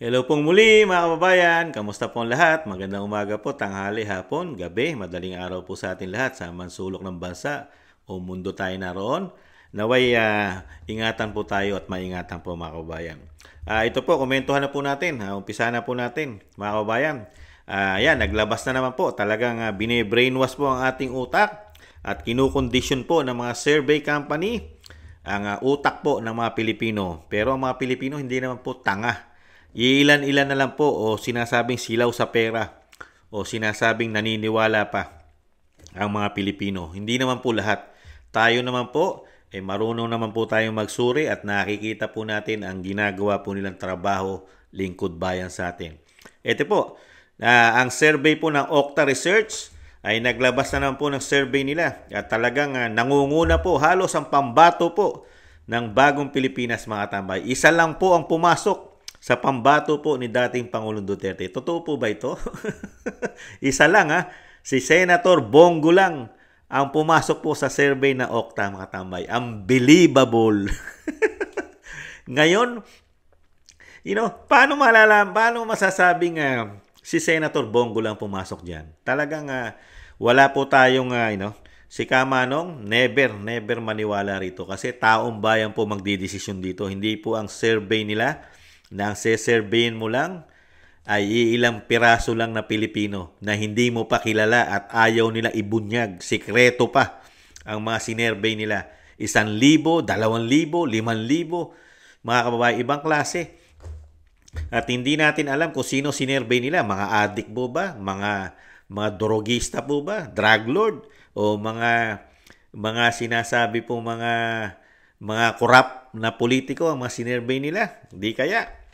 Hello pong muli mga kababayan, kamusta po ang lahat? Magandang umaga po, tanghali, hapon, gabi, madaling araw po sa atin lahat sa mansulok ng bansa o mundo tayo naroon. Naway ingatan po tayo at maingatan po mga kababayan. Ito po, komentuhan na po natin, umpisa na po natin mga kababayan. Yan, naglabas na naman po, talagang bine-brainwash po ang ating utak at kinukondisyon po ng mga survey company ang utak po ng mga Pilipino. Pero ang mga Pilipino hindi naman po tanga. Ilan-ilan na lang po o sinasabing silaw sa pera o sinasabing naniniwala pa ang mga Pilipino. Hindi naman po lahat. Tayo naman po, marunong naman po tayong magsuri at nakikita po natin ang ginagawa po nilang trabaho, lingkod bayan sa atin. Ito po, ang survey po ng Okta Research ay naglabas na naman po ng survey nila at talagang nangunguna po halos ang pambato po ng bagong Pilipinas mga tambay. Isa lang po ang pumasok sa pambato po ni dating Pangulong Duterte. Totoo po ba ito? Isa lang si Senator Bongo lang ang pumasok po sa survey na Okta mga tambay. Unbelievable. Ngayon, paano masasabing si Senator Bongo lang pumasok diyan? Talagang wala po tayong si Kamanong never maniwala rito kasi taong bayan po magdidesisyon dito. Hindi po ang survey nila na ang seserveyin mo lang ay ilang piraso lang na Pilipino na hindi mo pa kilala at ayaw nila ibunyag. Sikreto pa ang mga sinervey nila. 1,000, 2,000, 5,000, mga kababayan, ibang klase. At hindi natin alam kung sino sinervey nila. Mga addict po ba? Mga drogista po ba? Drug lord? O mga sinasabi po mga corrupt na politiko ang mga sinervey nila? Hindi kaya.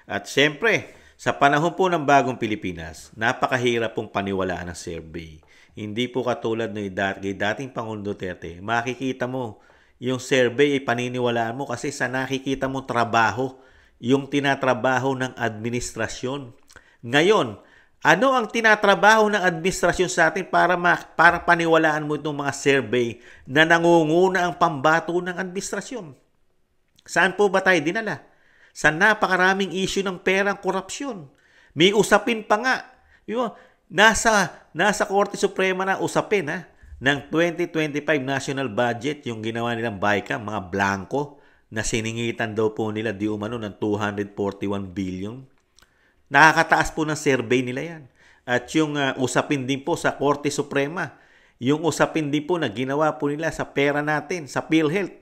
At siyempre, sa panahon po ng bagong Pilipinas, napakahirap pong paniwalaan ng survey. Hindi po katulad ng dating Pangulong Duterte. Makikita mo, yung survey ay paniniwalaan mo kasi sa nakikita mo trabaho, yung tinatrabaho ng administrasyon. Ngayon, ano ang tinatrabaho ng administrasyon sa atin para paniwalaan mo itong mga survey na nangunguna ang pambato ng administrasyon? Saan po ba tayo dinala? Sa napakaraming issue ng perang korupsyon. May usapin pa nga. Nasa Korte Suprema na usapin ng 2025 national budget, yung ginawa nilang BICAM, mga blanco, na siningitan daw po nila di umano ng 241 billion. Nakakataas po ng survey nila yan. At yung usapin din po sa Korte Suprema, yung usapin din po na ginawa po nila sa pera natin, sa PhilHealth,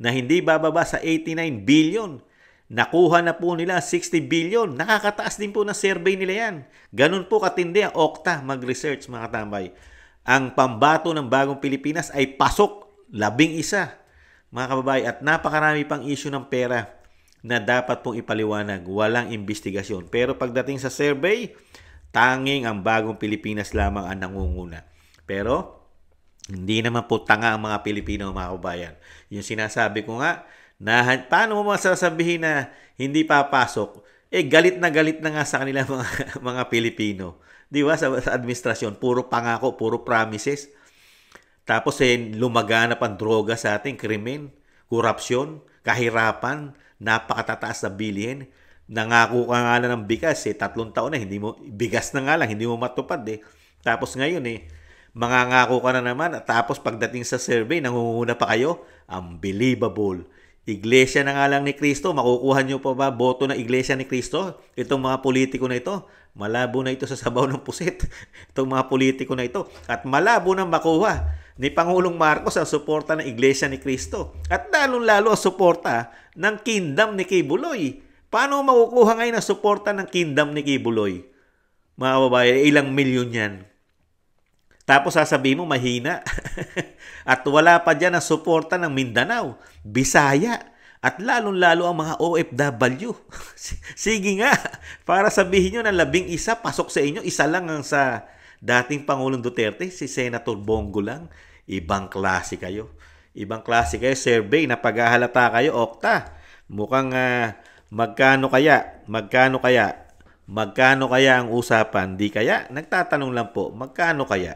na hindi bababa sa 89 billion. Nakuha na po nila 60 billion. Nakakataas din po ng survey nila yan. Ganun po katindi ang Okta mag-research mga tambay. Ang pambato ng bagong Pilipinas ay pasok 11 mga kababayan at napakarami pang issue ng pera na dapat pong ipaliwanag. Walang investigasyon. Pero pagdating sa survey, tanging ang bagong Pilipinas lamang ang nangunguna. Pero hindi naman po tanga ang mga Pilipino mga kababayan. Yung sinasabi ko nga, paano mo masasabihin na hindi papasok? Galit na nga sa kanila mga Pilipino. Di ba? Sa administrasyon, puro pangako, puro promises. Tapos lumaganap ang droga sa ating krimen, korupsyon, kahirapan, napakatataas na bilihin. Nangako ka nga lang ng bigas, 3 taon na, bigas na nga lang, hindi mo matupad Tapos ngayon mangangako ka na naman, tapos pagdating sa survey, nangunguna pa kayo. Unbelievable. Iglesia na nga lang ni Kristo, makukuha nyo pa ba boto ng Iglesia ni Kristo? Itong mga politiko na ito, malabo na ito sa sabaw ng pusit. Itong mga politiko na ito. At malabo na makuha ni Pangulong Marcos ang suporta ng Iglesia ni Kristo. At lalong-lalo ang suporta ng kingdom ni Kibuloy. Paano makukuha ngayon ang suporta ng kingdom ni Kibuloy? Mga kababayan, ilang milyon yan. Tapos sasabihin mo, mahina. At wala pa dyan ang suporta ng Mindanao, Bisaya, at lalong-lalo ang mga OFW. Sige nga, para sabihin nyo na 11 pasok sa inyo, isa lang ang sa dating Pangulong Duterte, si Senator Bongo lang. Ibang klase kayo. Ibang klase kayo. Survey na paghahalata kayo, Okta. Mukhang magkano kaya ang usapan? Di kaya? Nagtatanong lang po, magkano kaya?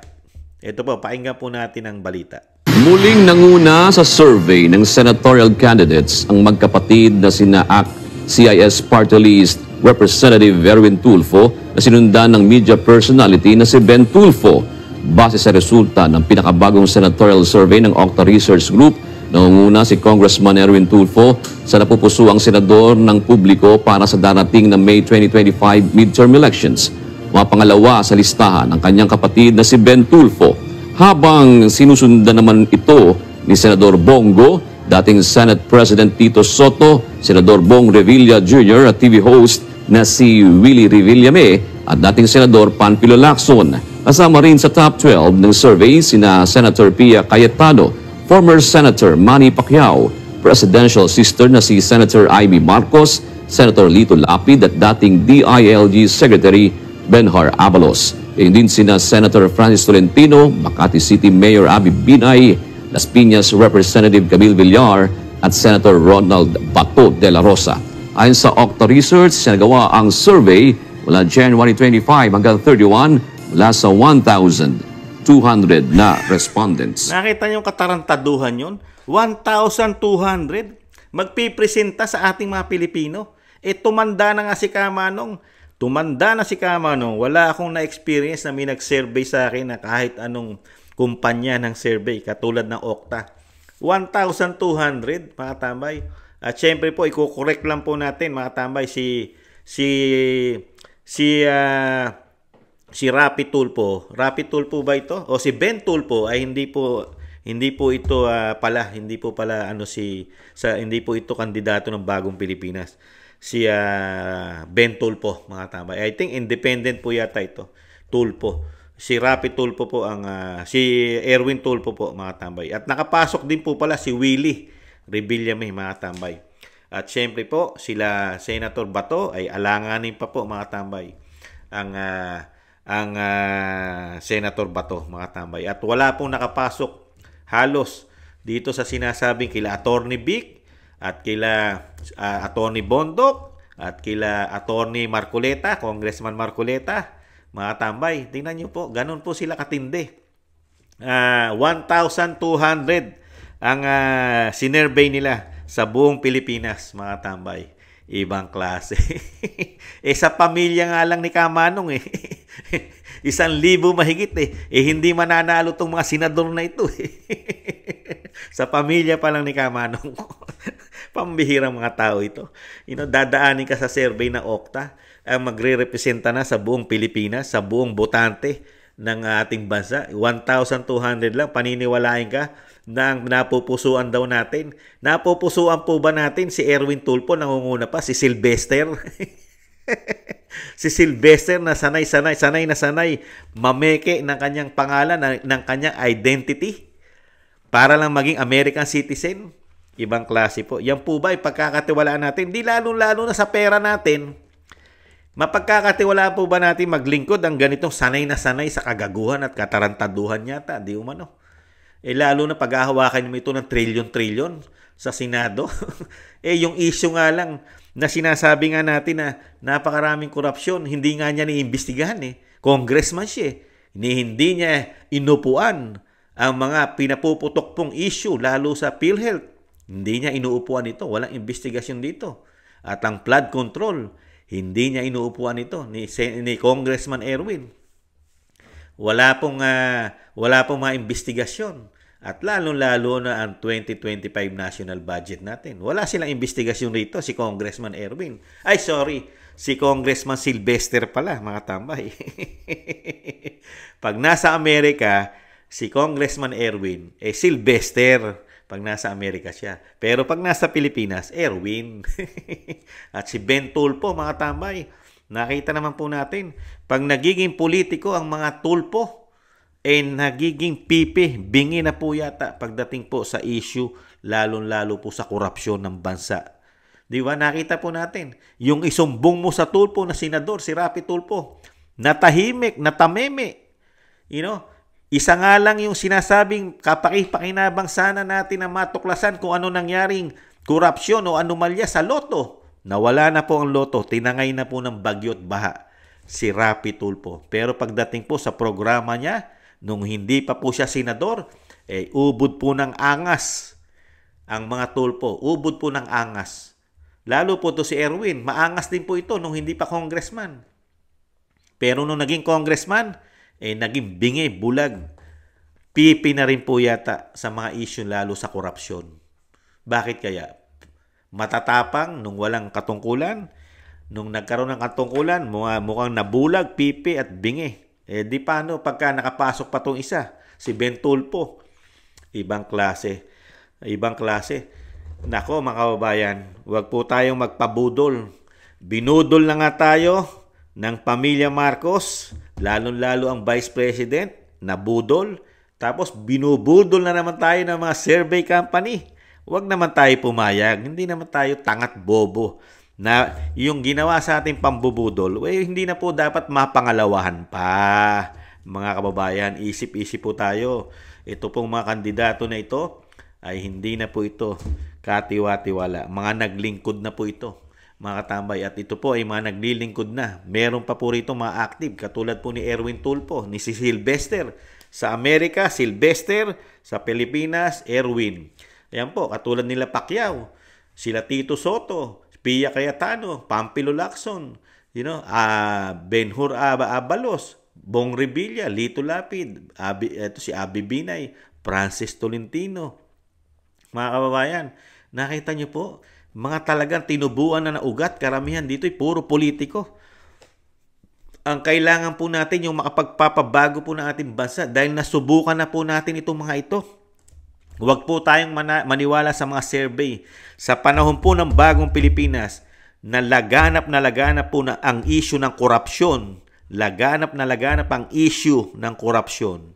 Ito po, pakinggan po natin ang balita. Muling nanguna sa survey ng senatorial candidates ang magkapatid na sina CIS Party List Representative Erwin Tulfo na sinundan ng media personality na si Ben Tulfo. Base sa resulta ng pinakabagong senatorial survey ng Octa Research Group, nangunguna si Congressman Erwin Tulfo sa napupusuang senador ng publiko para sa darating na May 2025 midterm elections. Mapangalawa sa listahan ang kanyang kapatid na si Ben Tulfo, habang sinusundan naman ito ni Senador Bongo, dating Senate President Tito Soto, Senador Bong Revilla Jr. at TV host na si Willie Revillame at dating Senador Panfilo Lacson. Kasama rin sa top 12 ng survey sina Senator Pia Cayetano, former Senator Manny Pacquiao, presidential sister na si Senator Amy Marcos, Senator Lito Lapid at dating DILG Secretary Benhar Abalos. Ayun din sina Senator Francis Tolentino, Makati City Mayor Abby Binay, Las Piñas Representative Camille Villar at Senator Ronald Bato de la Rosa. Ayon sa Octa Research, sinagawa ang survey mula January 25 hanggang 31 mula sa 1,200 na respondents. Nakita niyo katarantaduhan yun? 1,200 magpipresenta sa ating mga Pilipino. Tumanda na nga si Kamanong. Tumanda na si Kamanong. Wala akong na-experience na may nag-survey sa akin na kahit anong kumpanya ng survey, katulad ng Octa. 1,200, mga tambay. At syempre po, i-correct lang po natin, mga tambay, si Rapi Tulfo. Rapi Tulfo ba ito? O si Ben Tulfo ay hindi po ito hindi po ito kandidato ng Bagong Pilipinas. Si Ben Tulfo, mga tambay. I think independent po yata ito. Tulfo. Si Rapi Tulfo po si Erwin Tulfo po, mga tambay. At nakapasok din po pala si Willie Revillame, mga tambay. At syempre po, sila Senator Bato ay alanganin pa po, mga tambay. Ang Senator Bato, mga tambay. At wala pong nakapasok halos dito sa sinasabing kila Attorney Vic at kila Attorney Bondok at kila Attorney Marcoleta, Congressman Marcoleta, mga tambay. Tingnan nyo po, ganun po sila katindi. 1,200 ang sinervey nila sa buong Pilipinas, mga tambay. Ibang klase. Sa pamilya nga lang ni Kamanong 1,000 mahigit hindi mananalo tong mga senador na ito Sa pamilya pa lang ni Kamanong. Pambihirang mga tao ito. Dadaanin ka sa survey ng Octa, ang magre-representa na sa buong Pilipinas, sa buong botante ng ating bansa. 1,200 lang, paniniwalain ka na napupusuan daw natin. Napupusuan po ba natin si Erwin Tulfo, nangunguna pa, si Sylvester? Si Sylvester na sanay mameke ng kanyang pangalan, ng kanyang identity para lang maging American citizen. Ibang klase po. Yan po ba ipagkakatiwalaan natin? Di lalo-lalo na sa pera natin. Mapagkakatiwalaan po ba natin maglingkod ang ganitong sanay sa kagaguhan at katarantaduhan yata? Di umano. Lalo na pag-ahawakan mo ito ng trilyon-trilyon sa Senado. Yung issue nga lang na sinasabi nga natin na napakaraming korupsyon, hindi nga niya niimbestigahan Congressman siya Hindi niya inupuan ang mga pinapuputok pong issue, lalo sa PhilHealth. Hindi niya inuupuan ito. Walang investigasyon dito. At ang flood control, hindi niya inuupuan ito ni Congressman Erwin. Wala pong mga investigasyon. At lalo-lalo na ang 2025 national budget natin. Wala silang investigasyon rito, si Congressman Erwin. Si Congressman Sylvester pala, mga tambay. Pag nasa Amerika, si Congressman Erwin, Sylvester, pag nasa Amerika siya. Pero pag nasa Pilipinas, Erwin. At si Ben Tulfo, mga tambay, nakita naman po natin, pag nagiging politiko ang mga Tulfo, nagiging pipi, bingi na po yata pagdating po sa issue, lalong-lalo po sa korupsyon ng bansa. Di ba? Nakita po natin, yung isumbong mo sa Tulfo na senador, si Rapi Tulfo, natahimik, natameme. Isa nga lang yung sinasabing kapakipakinabang sana natin na matuklasan kung ano nangyaring korupsyon o anomalya sa loto. Nawala na po ang loto, tinangay na po ng bagyo't baha si Rapi Tulfo. Pero pagdating po sa programa niya, nung hindi pa po siya senador, ubod po ng angas ang mga Tulfo. Ubod po ng angas. Lalo po to si Erwin. Maangas din po ito nung hindi pa congressman. Pero nung naging congressman, naging bingi, bulag. Pipi na rin po yata sa mga issue lalo sa korupsyon. Bakit kaya? Matatapang nung walang katungkulan. Nung nagkaroon ng katungkulan, mukhang nabulag, pipi at bingi. Di paano pagka nakapasok pa tong isa, si Ben Tulfo. Ibang klase. Ibang klase. Nako mga kababayan, huwag po tayong magpabudol. Binudol na nga tayo ng pamilya Marcos, lalong-lalo ang Vice President, nabudol. Tapos binubudol na naman tayo ng mga survey company. Huwag naman tayo pumayag. Hindi naman tayo tangat bobo. Na yung ginawa sa ating pambubudol, hindi na po dapat mapangalawahan pa. Mga kababayan, isip-isip po tayo. Ito pong mga kandidato na ito ay hindi na po ito katiwa-tiwala. Mga naglingkod na po ito, mga katambay. At ito po ay mga naglilingkod na. Meron pa po rito mga active, katulad po ni Erwin Tulfo, ni si Sylvester. Sa Amerika, Sylvester. Sa Pilipinas, Erwin. Ayan po, katulad nila Pacquiao, sila Tito Soto, Pia Cayetano, Pampilo Lacson, Ben-Hur Abalos, Bong Revilla, Lito Lapid, ito si Abby Binay, Francis Tolentino. Mga kababayan, nakita niyo po, mga talagang tinubuan na ugat, karamihan dito ay puro politiko. Ang kailangan po natin yung makapagpapabago po ng ating bansa dahil nasubukan na po natin itong mga ito. Huwag po tayong maniwala sa mga survey. Sa panahon po ng bagong Pilipinas, na laganap po na ang issue ng korupsyon. Laganap ang issue ng korupsyon.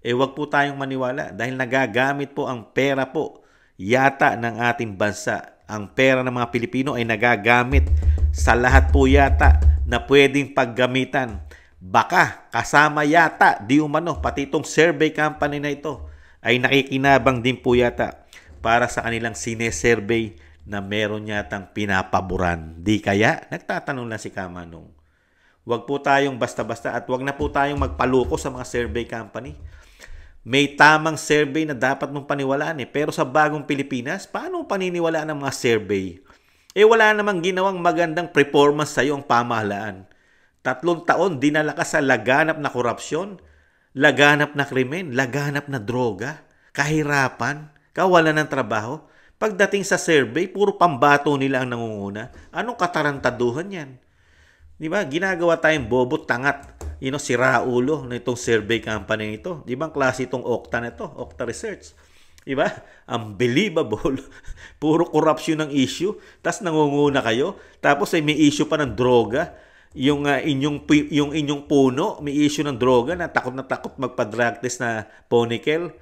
Huwag po tayong maniwala dahil nagagamit po ang pera po yata ng ating bansa. Ang pera ng mga Pilipino ay nagagamit sa lahat po yata na pwedeng paggamitan. Baka kasama yata, di umano, pati itong survey company na ito ay nakikinabang din po yata para sa kanilang sinesurvey na meron yatang pinapaboran. Di kaya? Nagtatanong lang si Kamanong. Huwag po tayong basta-basta at huwag na po tayong magpaloko sa mga survey company. May tamang survey na dapat mong paniwalaan pero sa bagong Pilipinas, paano paniniwalaan ng mga survey? Wala namang ginawang magandang performance sa iyo ang pamahalaan. 3 taon dinala ka sa laganap na korupsyon, laganap na krimen, laganap na droga, kahirapan, kawalan ng trabaho. Pagdating sa survey, puro pambato nila ang nangunguna. Anong katarantaduhan yan? Di ba? Ginagawa tayong bobo, tangat. Si Raulo na itong survey company nito. Di ba ang klase itong Okta na ito? Okta Research. Di ba? Unbelievable. Puro corruption ng issue. Tapos nangunguna kayo. Tapos ay may issue pa ng droga. Yung inyong puno, may issue ng droga na takot magpa-drug test na Ponikel.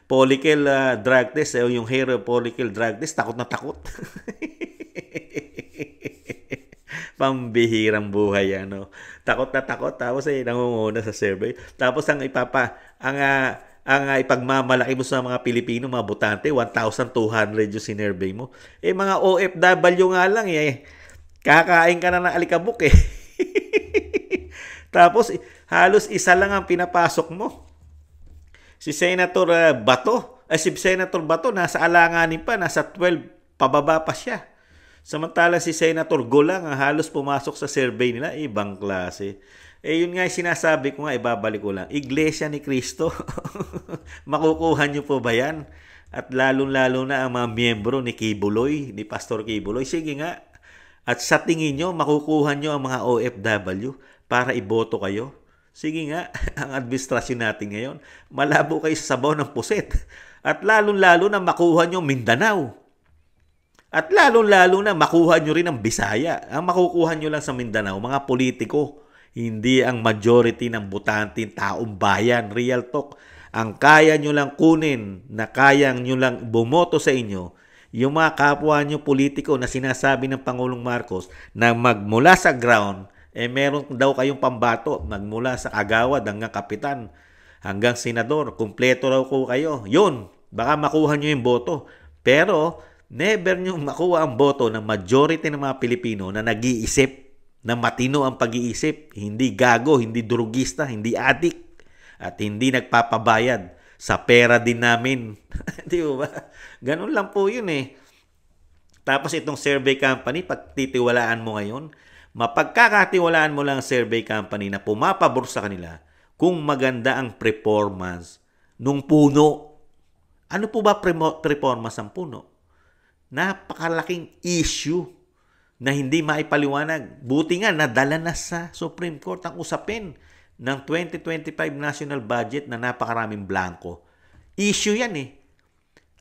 Polikel drug test. Yung hair Polikel drug test. Takot na takot. Pambihirang buhay Takot na takot tapos ay nangunguna sa survey. Tapos ang ipagmamalaki mo sa mga Pilipino, mga botante, 1,200 yung sinurvey mo. Mga OFW nga lang kakain ka na ng alikabok Tapos halos isa lang ang pinapasok mo. Si Senator Bato nasa alanganin pa, nasa 12 pababa pa siya. Samantalang si Senator Golang halos pumasok sa survey nila, ibang klase. Yun nga yung sinasabi ko nga, ibabalik ko lang. Iglesia ni Cristo. Makukuha nyo po ba yan? At lalong-lalo na ang mga miyembro ni Kibuloy, ni Pastor Kibuloy. Sige nga. At sa tingin nyo, makukuha nyo ang mga OFW para iboto kayo. Sige nga, ang administrasyon natin ngayon, malabo kayo sa sabaw ng puset. At lalong-lalo na makuha nyo Mindanao. At lalong-lalo na makuha nyo rin ang Bisaya. Ang makukuha nyo lang sa Mindanao, mga politiko. Hindi ang majority ng botante, taong bayan, real talk. Ang kaya nyo lang kunin, na kayang nyo lang bumoto sa inyo, yung mga kapwa nyo politiko na sinasabi ng Pangulong Marcos na magmula sa ground, meron daw kayong pambato, magmula sa agawad hanggang kapitan, hanggang senador, kumpleto raw ko kayo. Yun, baka makuha nyo yung boto. Pero never nyo makuha ang boto ng majority ng mga Pilipino na nag-iisip, na matino ang pag-iisip, hindi gago, hindi drugista, hindi addict, at hindi nagpapabayad sa pera din namin. Di ba? Ganun lang po yun Tapos itong survey company, pagtitiwalaan mo ngayon, mapagkakatiwalaan mo lang ang survey company na pumapabor sa kanila kung maganda ang performance nung puno. Ano po ba performance ng puno? Napakalaking issue na hindi maipaliwanag. Buti nga, nadala na sa Supreme Court ang usapin ng 2025 national budget na napakaraming blanco. Issue yan eh.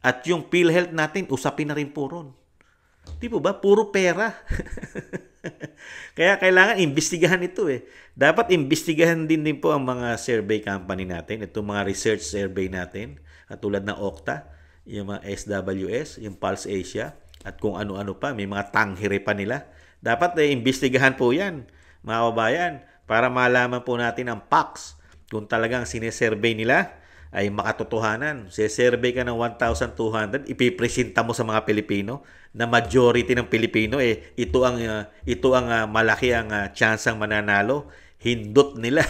At yung PhilHealth natin, usapin na rin po ron. Di po ba? Puro pera. Kaya kailangan imbestigahan ito eh. Dapat imbestigahan din po ang mga survey company natin, itong mga research survey natin, at tulad ng Okta, yung mga SWS, yung Pulse Asia, at kung ano-ano pa, may mga tanghiri pa nila. Dapat imbestigahan po yan, mga kababayan, para malaman po natin ang facts. Kung talagang sinesurvey nila ay makatotohanan. Sisurvey ka ng 1,200, ipipresenta mo sa mga Pilipino na majority ng Pilipino ito ang malaki ang tsansang mananalo. Hindot nila.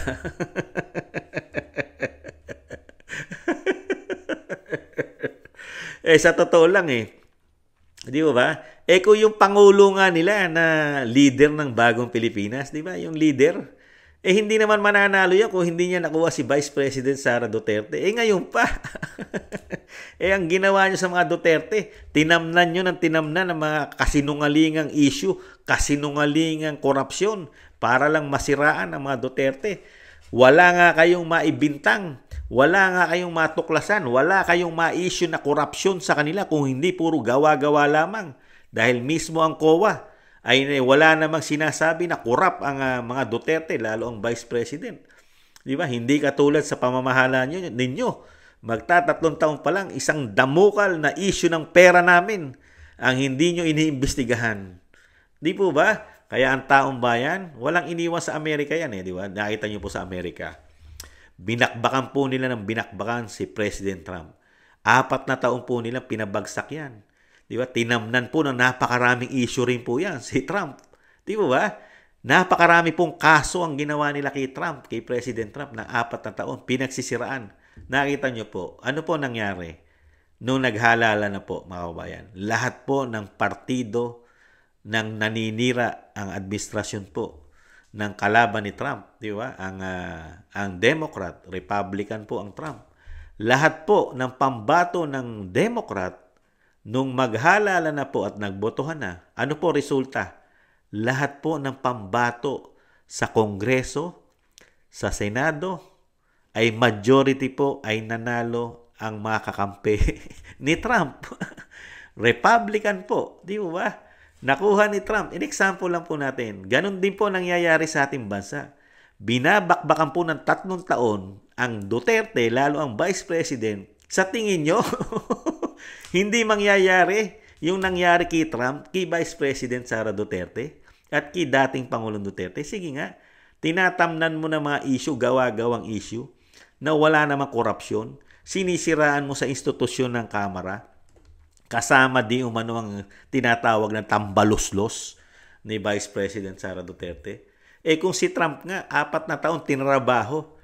Sa totoo lang di ba? Kung yung pangulo nga nila na leader ng bagong Pilipinas, di ba? Yung leader, hindi naman mananalo yan kung hindi niya nakuha si Vice President Sara Duterte. Ngayon pa. Ang ginawa niyo sa mga Duterte, tinamnan niyo ng tinamnan ng mga kasinungalingang issue, kasinungalingang korupsyon para lang masiraan ang mga Duterte. Wala nga kayong maibintang, wala nga kayong matuklasan, wala kayong ma-issue na korupsyon sa kanila kung hindi puro gawa-gawa lamang. Dahil mismo ang COA ay wala namang sinasabi na korap ang mga Duterte, lalo ang Vice President. Di ba? Hindi katulad sa pamamahala ninyo. Magtatatlong taon pa lang, isang damukal na issue ng pera namin ang hindi nyo iniimbestigahan. Di po ba? Kaya ang taong bayan, walang iniwan sa Amerika yan di ba? Nakita nyo po sa Amerika. Binakbakan po nila ng binakbakan si President Trump. 4 na taon po nila pinabagsak yan. Di ba? Tinamnan po ng napakaraming issue rin po yan, si Trump. Di ba? Napakarami pong kaso ang ginawa nila kay Trump, kay President Trump, na 4 na taon, pinagsisiraan. Nakita nyo po, ano po nangyari? Nung naghalala na po, mga kabayan, lahat po ng partido ng naninira ang administrasyon po ng kalaban ni Trump, di ba? Ang Democrat, Republican po ang Trump. Lahat po ng pambato ng Democrat, nung maghalala na po at nagbotohan na, ano po resulta? Lahat po ng pambato sa Kongreso, sa Senado, ay majority po ay nanalo ang mga kakampi ni Trump. Republican po, di ba? Nakuha ni Trump. In example lang po natin, ganun din po nangyayari sa ating bansa. Binabakbakan po ng 3 taon ang Duterte, lalo ang Vice President. Sa tingin nyo, hindi mangyayari yung nangyari kay Trump, kay Vice President Sara Duterte, at kay dating Pangulong Duterte. Sige nga, tinatamnan mo na mga issue, gawa-gawang issue, na wala namang korupsyon, sinisiraan mo sa institusyon ng Kamara, kasama di umano ang tinatawag ng tambaluslos ni Vice President Sara Duterte. Kung si Trump nga, 4 na taon tinrabaho,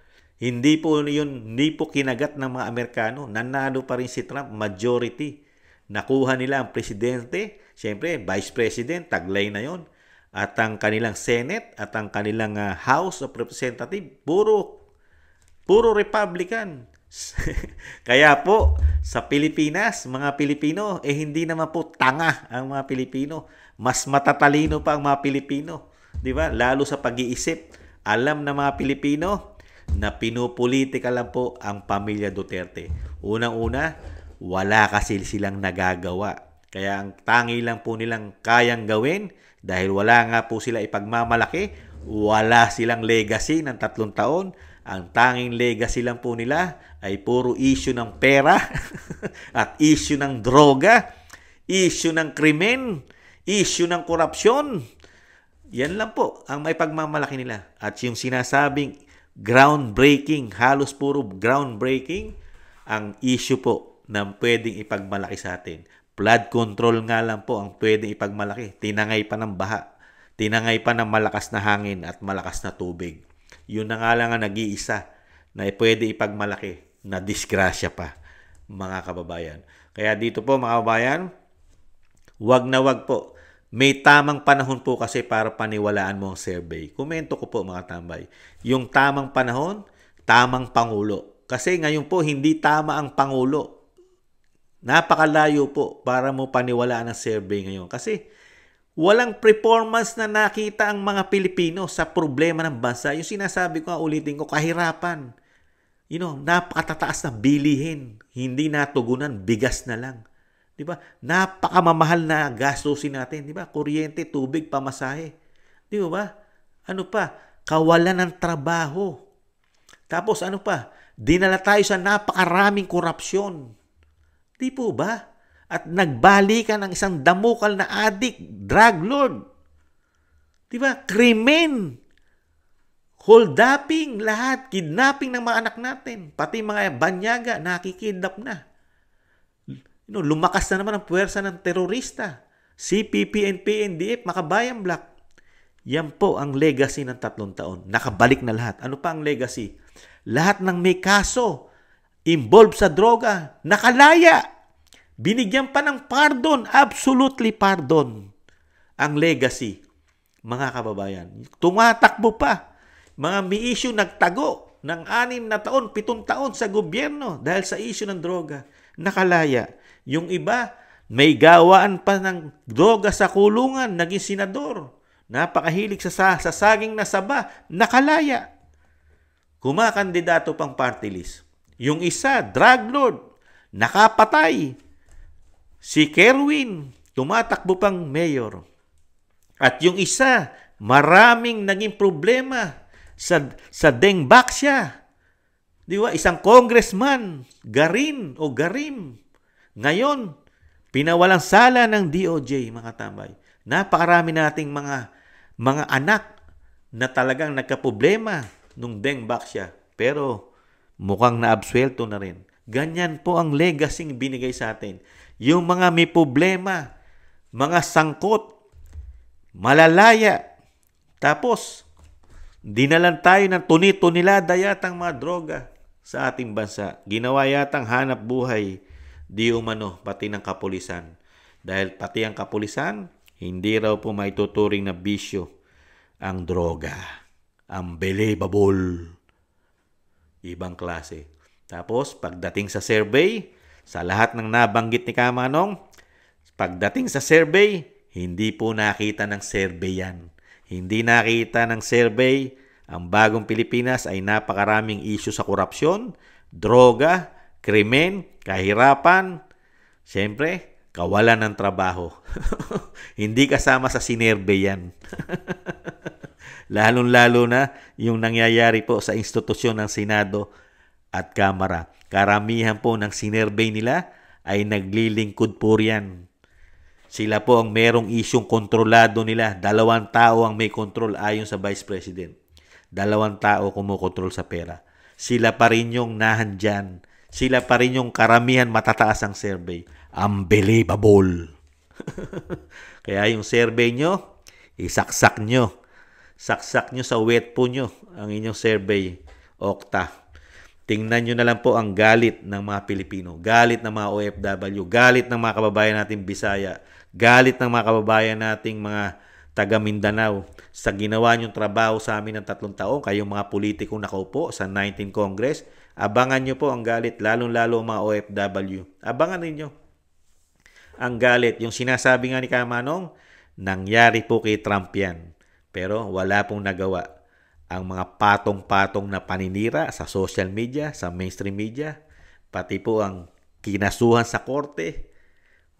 hindi po kinagat ng mga Amerikano. Nanalo pa rin si Trump, majority. Nakuha nila ang presidente, siyempre, Vice President, taglay na yon. At ang kanilang Senate, at ang kanilang House of Representatives, puro Republican. Kaya po, sa Pilipinas, mga Pilipino, hindi naman po tanga ang mga Pilipino. Mas matatalino pa ang mga Pilipino. Di ba? Lalo sa pag-iisip. Alam na mga Pilipino na pinupolitika lang po ang pamilya Duterte. Unang-una, wala kasi silang nagagawa. Kaya ang tangi lang po nilang kayang gawin, dahil wala nga po sila ipagmamalaki, wala silang legacy ng 3 taon, ang tanging legacy lang po nila ay puro issue ng pera at issue ng droga, issue ng krimen, issue ng korupsyon. Yan lang po ang may pagmamalaki nila. At yung sinasabing groundbreaking, halos puro groundbreaking, ang issue po na pwedeng ipagmalaki sa atin. Flood control nga lang po ang pwedeng ipagmalaki. Tinangay pa ng baha. Tinangay pa ng malakas na hangin at malakas na tubig. Yun na nga lang ang nag-iisa na pwede ipagmalaki na disgrasya pa, mga kababayan. Kaya dito po, mga kababayan, Wag na wag po. May tamang panahon po kasi para paniwalaan mo ang survey. Komento ko po mga tambay. Yung tamang panahon, tamang pangulo. Kasi ngayon po, hindi tama ang pangulo. Napakalayo po para mo paniwalaan ang survey ngayon. Kasi walang performance na nakita ang mga Pilipino sa problema ng bansa. Yung sinasabi ko, ulitin ko, kahirapan. Napakatataas na bilihin. Hindi natugunan, bigas na lang. 'Di ba? Napakamamahal na gastusin natin, 'di ba? Kuryente, tubig, pamasahe. 'Di ba? Ano pa? Kawalan ng trabaho. Tapos ano pa? Dinala tayo sa napakaraming korupsyon. 'Di po ba? At nagbalikan ng isang damukal na adik, drug lord. 'Di ba? Krimen. Holduping, lahat, kidnapping ng mga anak natin, pati mga banyaga nakikidnap na. Lumakas na naman ang puwersa ng terorista. CPP and PNDF, Makabayan Black. Yan po ang legacy ng 3 taon. Nakabalik na lahat. Ano pa ang legacy? Lahat ng may kaso, involved sa droga, nakalaya. Binigyan pa ng pardon, absolutely pardon. Ang legacy, mga kababayan. Tumatakbo pa. Mga may issue nagtago ng 6 na taon, 7 taon sa gobyerno dahil sa issue ng droga. Nakalaya. Yung iba, may gawaan pa ng droga sa kulungan, naging senador. Napakahilig sa saging na saba, nakalaya. Kumakandidato pang party list. Yung isa, drug lord, nakapatay. Si Kerwin, tumatakbo pang mayor. At yung isa, maraming naging problema sa Dengbaksya. Di ba? Isang congressman, Garin o Garim. Ngayon, pinawalang sala ng DOJ, mga tambay. Napakarami nating mga anak na talagang nagkaproblema nung Dengbaksya. Pero mukhang naabsuelto na rin. Ganyan po ang legacy binigay sa atin. Yung mga may problema, mga sangkot, malalaya. Tapos, dinalan tayo ng tuni-tunilada yatang mga droga sa ating bansa. Ginawa yatang hanap buhay, di umano, pati ng kapulisan. Dahil pati ang kapulisan, hindi raw po maituturing na bisyo ang droga. Unbelievable. Ibang klase. Tapos, pagdating sa survey, sa lahat ng nabanggit ni Kamanong, pagdating sa survey, hindi po nakita ng survey yan. Hindi nakita ng survey, ang bagong Pilipinas ay napakaraming issue sa korupsyon, droga, krimen, kahirapan, siyempre, kawalan ng trabaho. Hindi kasama sa sinerbe yan. Lalong-lalo na yung nangyayari po sa institusyon ng Senado at Kamara. Karamihan po ng sinerbe nila ay naglilingkod po riyan. Sila po ang merong isyong kontrolado nila. 2 tao ang may kontrol ayon sa Vice President. 2 tao kumukontrol sa pera. Sila pa rin yung nahandyan. Sila pa rin yung karamihan matataas ang survey. Unbelievable. Kaya yung survey nyo, isaksak nyo. Saksak nyo sa wet po nyo ang inyong survey. Okta. Tingnan nyo na lang po ang galit ng mga Pilipino. Galit ng mga OFW. Galit ng mga kababayan nating Bisaya. Galit ng mga kababayan nating mga taga Mindanao sa ginawa nyong trabaho sa amin ng 3 taon. Kayong mga politikong nakaupo sa 19th Congress. Abangan nyo po ang galit, lalong-lalo mga OFW. Abangan ninyo ang galit. Yung sinasabi nga ni Kamanong, nangyari po kay Trump yan. Pero wala pong nagawa. Ang mga patong-patong na paninira sa social media, sa mainstream media, pati po ang kinasuhan sa korte,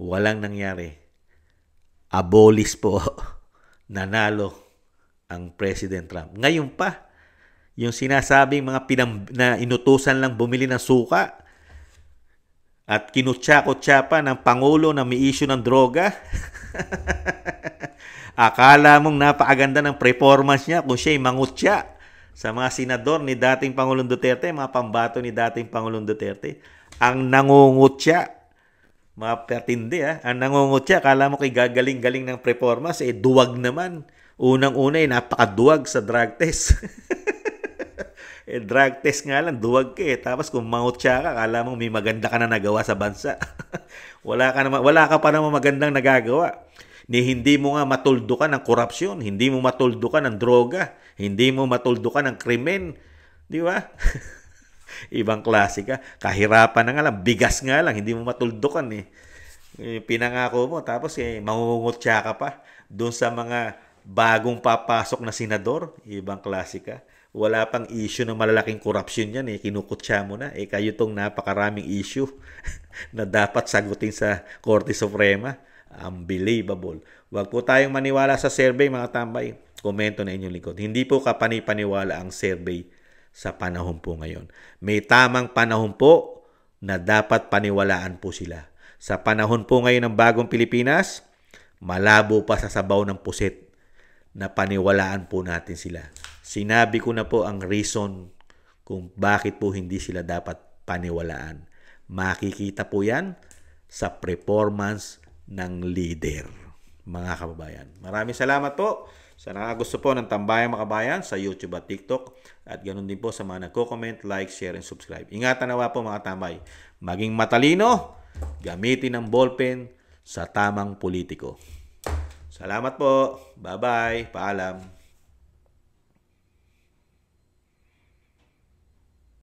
walang nangyari. Abolish po, nanalo ang President Trump. Ngayon pa, yung sinasabing mga na inutusan lang bumili ng suka at kinutsa-kutsa pa ng Pangulo na may issue ng droga. Akala mong napakaganda ng performance niya kung siya'y mangutya sa mga senador ni dating Pangulong Duterte, mga pambato ni dating Pangulong Duterte. Ang nangungutya, mga patindi ang nangungutya, akala mo kay gagaling-galing ng performance, duwag naman. Unang-una napakaduwag sa drug test. Drug test nga lang, duwag ka eh. Tapos kung mangutya ka, kala mo may maganda ka na nagawa sa bansa. Wala ka pa naman magandang nagagawa. Hindi mo nga matuldukan ng korupsyon, hindi mo matuldukan ng droga, hindi mo matuldukan ng krimen. Di ba? Ibang klase ka. Kahirapan na nga lang, bigas nga lang, hindi mo matuldukan eh. Pinangako mo, tapos mangungutya ka pa doon sa mga bagong papasok na senador. Ibang klase ka. Wala pang issue ng malalaking korupsyon yan eh. Kinukutya mo na. Kayo tong napakaraming issue na dapat sagutin sa Korte Suprema. Unbelievable. Huwag po tayong maniwala sa survey, mga tambay. Komento na inyong likod. Hindi po kapani-paniwala ang survey sa panahon po ngayon. May tamang panahon po na dapat paniwalaan po sila. Sa panahon po ngayon ng bagong Pilipinas, malabo pa sa sabaw ng pusit na paniwalaan po natin sila. Sinabi ko na po ang reason kung bakit po hindi sila dapat paniwalaan. Makikita po yan sa performance ng leader, mga kababayan. Maraming salamat po sa gusto po ng Tambayang Makabayan sa YouTube at TikTok. At ganoon din po sa mga nagko-comment, like, share, and subscribe. Ingatan nawa po mga tambay. Maging matalino, gamitin ang ballpen sa tamang politiko. Salamat po. Bye-bye. Paalam.